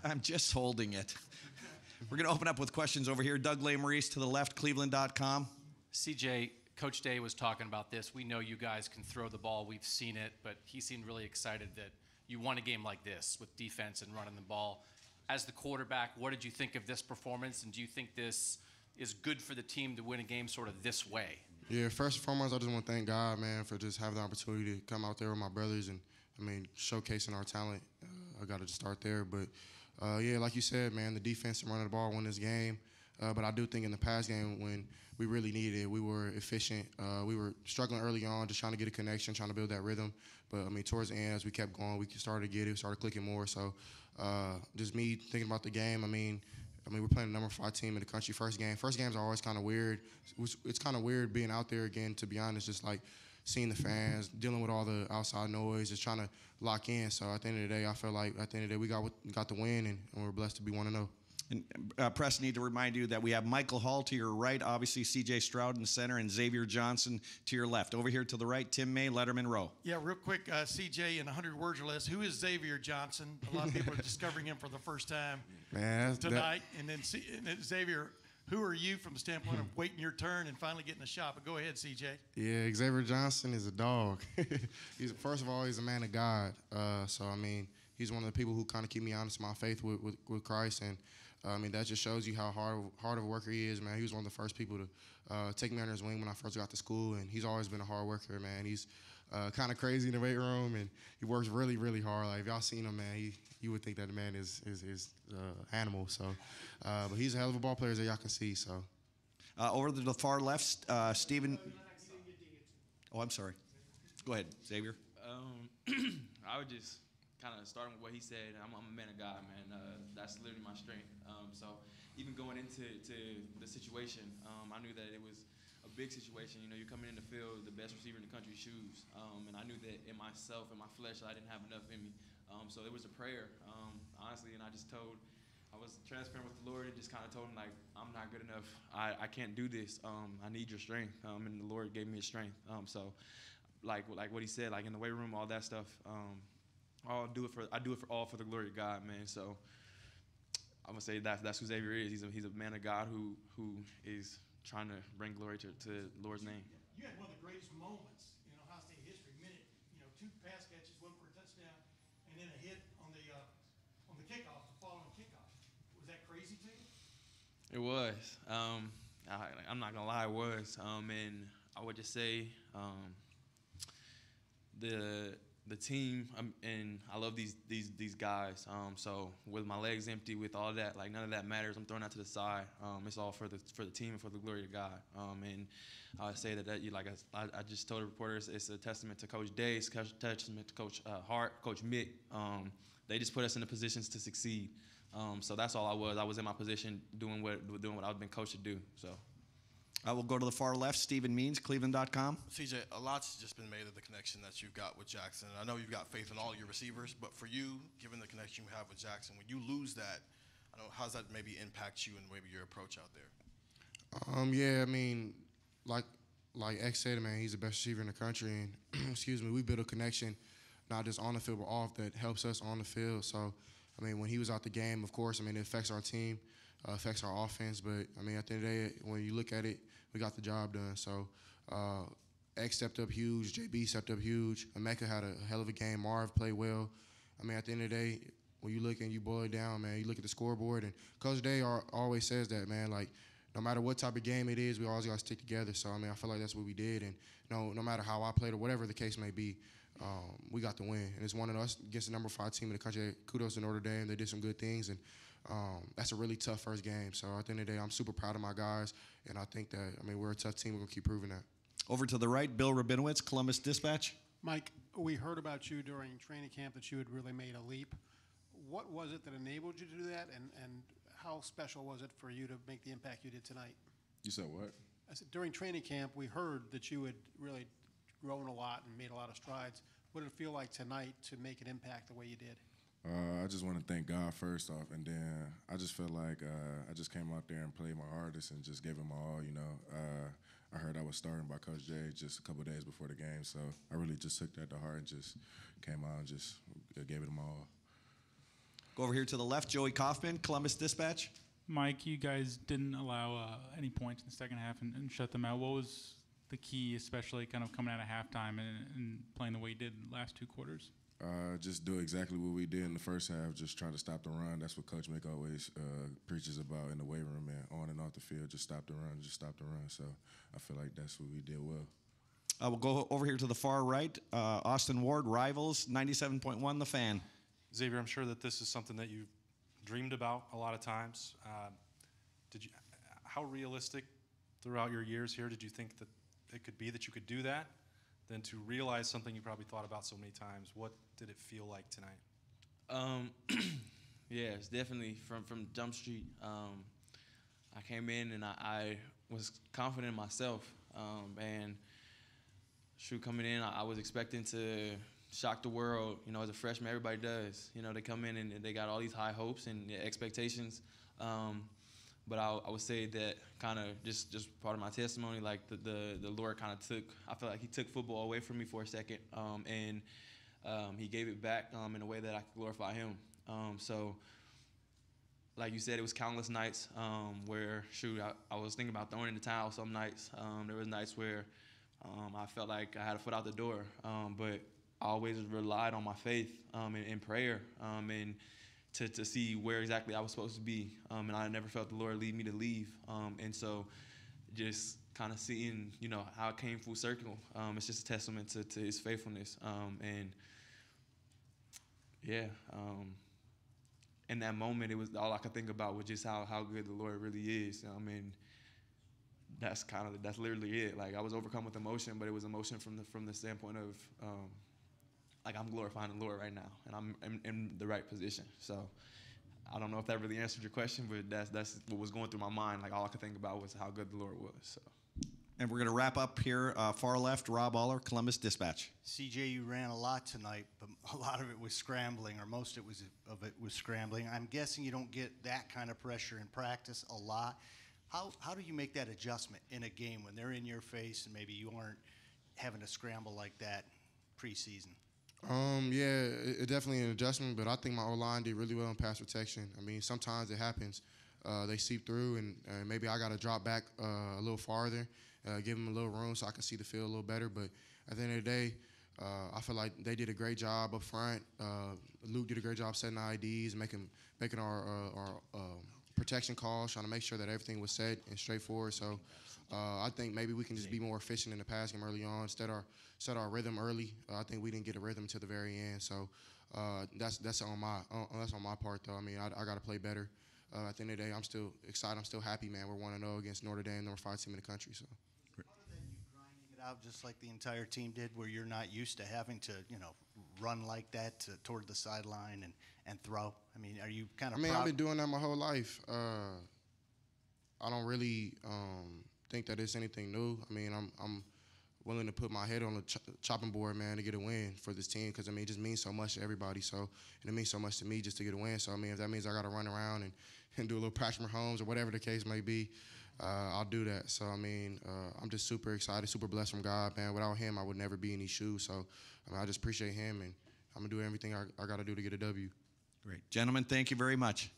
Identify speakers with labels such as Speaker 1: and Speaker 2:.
Speaker 1: I'm just holding it. We're going to open up with questions over here. Doug Lesmerises to the left, cleveland.com.
Speaker 2: CJ, Coach Day was talking about this. We know you guys can throw the ball. We've seen it, but he seemed really excited that you won a game like this with defense and running the ball. As the quarterback, what did you think of this performance, and do you think this is good for the team to win a game sort of this way?
Speaker 3: Yeah, first and foremost, I just want to thank God, man, for just having the opportunity to come out there with my brothers and, showcasing our talent. I got to just start there. But, yeah, like you said, man, the defense and running the ball won this game. But I do think in the past game when we really needed it, we were efficient. We were struggling early on, just trying to get a connection, trying to build that rhythm. But, towards the end, as we kept going, we started to get it, started clicking more. So just me thinking about the game, we're playing the number 5 team in the country first game. First games are always kind of weird. It's kind of weird being out there again, to be honest, just like seeing the fans, dealing with all the outside noise, just trying to lock in. So at the end of the day, I feel like at the end of the day, we got the win, and we're blessed to be 1-0.
Speaker 1: And Press, need to remind you that we have Michael Hall to your right, obviously C.J. Stroud in the center, and Xavier Johnson to your left. Over here to the right, Tim May, Letterman Row.
Speaker 4: Yeah, real quick, C.J. in 100 words or less, who is Xavier Johnson? A lot of people are discovering him for the first time tonight. And then Xavier, who are you from the standpoint of waiting your turn and finally getting a shot? But go ahead, C.J.
Speaker 3: Yeah, Xavier Johnson is a dog. First of all, he's a man of God. He's one of the people who kind of keep me honest in my faith with Christ. And that just shows you how hard of a worker he is, man. He was one of the first people to take me under his wing when I first got to school, and he's always been a hard worker, man. He's kind of crazy in the weight room, and he works really, really hard. Like, if y'all seen him, man, you would think that the man is animal. So, but he's a hell of a ball player, as y'all can see. So,
Speaker 1: over to the far left, Stephen. Oh, I'm sorry. Go ahead, Xavier.
Speaker 5: I would just kind of starting with what he said. I'm a man of God, man. That's literally my strength. So even going into the situation, I knew that it was a big situation. You're coming in the field, the best receiver in the country's shoes, and I knew that in myself, in my flesh, I didn't have enough in me. So it was a prayer, honestly, and I was transparent with the Lord and just kind of told him, like, I'm not good enough. I can't do this. I need your strength, and the Lord gave me his strength. So like what he said, like in the weight room, all that stuff. I do it for the glory of God, man. So I'm gonna say that's who Xavier is. He's a man of God who is trying to bring glory to the Lord's name.
Speaker 4: You had one of the greatest moments in Ohio State history. 2 pass catches, one for a touchdown, and then a hit on the kickoff, the following kickoff. Was that crazy to you?
Speaker 5: It was. I'm not gonna lie, it was. And I would just say the team, and I love these guys. So with my legs empty, with all that, like none of that matters. I'm throwing that to the side. It's all for the team and for the glory of God. And I say that I just told the reporters, it's a testament to Coach Day, it's a testament to Coach Hart, Coach Mick. They just put us in the positions to succeed. So that's all I was. I was in my position doing what I've been coached to do. So.
Speaker 1: We'll go to the far left, Stephen Means, cleveland.com.
Speaker 6: CJ, a lot's just been made of the connection that you've got with Jackson. I know you've got faith in all your receivers, but for you, given the connection you have with Jackson, when you lose that, how does that maybe impact you and maybe your approach out there?
Speaker 3: Like X said, man, he's the best receiver in the country, and we built a connection, not just on the field but off, that helps us on the field. So, when he was out the game, of course, it affects our team, affects our offense. But at the end of the day, when you look at it, we got the job done. So X stepped up huge, JB stepped up huge, Emeka had a hell of a game, Marv played well. At the end of the day, when you look and you boil it down, man, you look at the scoreboard, and Coach Day always says that, man, like, no matter what type of game it is, we always got to stick together. So, I feel like that's what we did. And no matter how I played or whatever the case may be, we got the win. And it's one of us against the number 5 team in the country. Kudos to Notre Dame. They did some good things. And that's a really tough first game. So at the end of the day, I'm super proud of my guys. And I think that, we're a tough team. We're going to keep proving that.
Speaker 1: Over to the right, Bill Rabinowitz, Columbus Dispatch.
Speaker 7: Mike, we heard about you during training camp that you had really made a leap. What was it that enabled you to do that, and how special was it for you to make the impact you did tonight?
Speaker 8: You said what?
Speaker 7: I said during training camp, we heard that you had really grown a lot and made a lot of strides. What did it feel like tonight to make an impact the way you did?
Speaker 8: I just want to thank God first off, and then I just felt like I just came out there and played my hardest and just gave it my all, I heard I was starting by Coach J just a couple of days before the game, so I really just took that to heart and just came out and just gave it my all.
Speaker 1: Go over here to the left, Joey Kaufman, Columbus Dispatch.
Speaker 9: Mike, you guys didn't allow any points in the second half and shut them out. What was the key, especially kind of coming out of halftime and playing the way you did the last 2 quarters?
Speaker 8: Just do exactly what we did in the first half, just trying to stop the run. That's what Coach Mick always preaches about in the weight room, man. On and off the field, just stop the run, just stop the run. So I feel like that's what we did well.
Speaker 1: We'll go over here to the far right. Austin Ward, Rivals, 97.1, The Fan.
Speaker 10: Xavier, I'm sure that this is something that you've dreamed about a lot of times. How realistic throughout your years here did you think that it could be that you could do that? Then to realize something you probably thought about so many times, what did it feel like tonight?
Speaker 5: Yeah, it's definitely from Jump Street. I came in and I was confident in myself. And coming in, I was expecting to shock the world. You know, as a freshman, everybody does. You know, they come in and they got all these high hopes and expectations. But I would say that kind of just part of my testimony, like the Lord kind of I feel like he took football away from me for a second, and he gave it back in a way that I could glorify him. So, like you said, it was countless nights where, I was thinking about throwing in the towel some nights. There was nights where I felt like I had a foot out the door, but I always relied on my faith and prayer and to see where exactly I was supposed to be. And I never felt the Lord lead me to leave. And so just kind of seeing, you know, how it came full circle, it's just a testament to his faithfulness. And, yeah, in that moment, it was all I could think about was just how good the Lord really is. I mean, that's literally it. Like, I was overcome with emotion, but it was emotion from the standpoint of, like, I'm glorifying the Lord right now, and I'm in the right position. So I don't know if that really answered your question, but that's what was going through my mind. Like, all I could think about was how good the Lord was. So.
Speaker 1: And we're going to wrap up here. Far left, Rob Aller, Columbus Dispatch.
Speaker 11: CJ, you ran a lot tonight, but a lot of it was scrambling, or most of it was scrambling. I'm guessing you don't get that kind of pressure in practice a lot. How do you make that adjustment in a game when they're in your face and maybe you aren't having to scramble like that preseason?
Speaker 3: Yeah, it definitely an adjustment, but I think my O-line did really well in pass protection. I mean, sometimes it happens. They seep through, and maybe I got to drop back a little farther, give them a little room so I can see the field a little better. But at the end of the day, I feel like they did a great job up front. Luke did a great job setting the IDs, making our protection calls, trying to make sure that everything was set and straightforward. So I think maybe we can just be more efficient in the pass game early on, set our rhythm early. I think we didn't get a rhythm to the very end. So that's on my part, though. I mean, I got to play better. At the end of the day, I'm still excited. I'm still happy, man. We're 1-0 against Notre Dame, number 5 team in the country. So.
Speaker 11: Other than you grinding it out just like the entire team did, where you're not used to having to, you know, run like that toward the sideline and throw. I mean, are you kind of?
Speaker 3: I mean, I've been doing that my whole life. I don't really think that it's anything new. I mean, I'm willing to put my head on the chopping board, man, to get a win for this team, because I mean, it just means so much to everybody. So, and it means so much to me just to get a win. So, I mean, if that means I got to run around and do a little Patrick Mahomes or whatever the case may be, I'll do that. So, I mean, I'm just super excited, super blessed from God, man. Without him, I would never be in these shoes. So, I mean, I just appreciate him, and I'm going to do everything I got to do to get a W.
Speaker 1: Great. Gentlemen, thank you very much.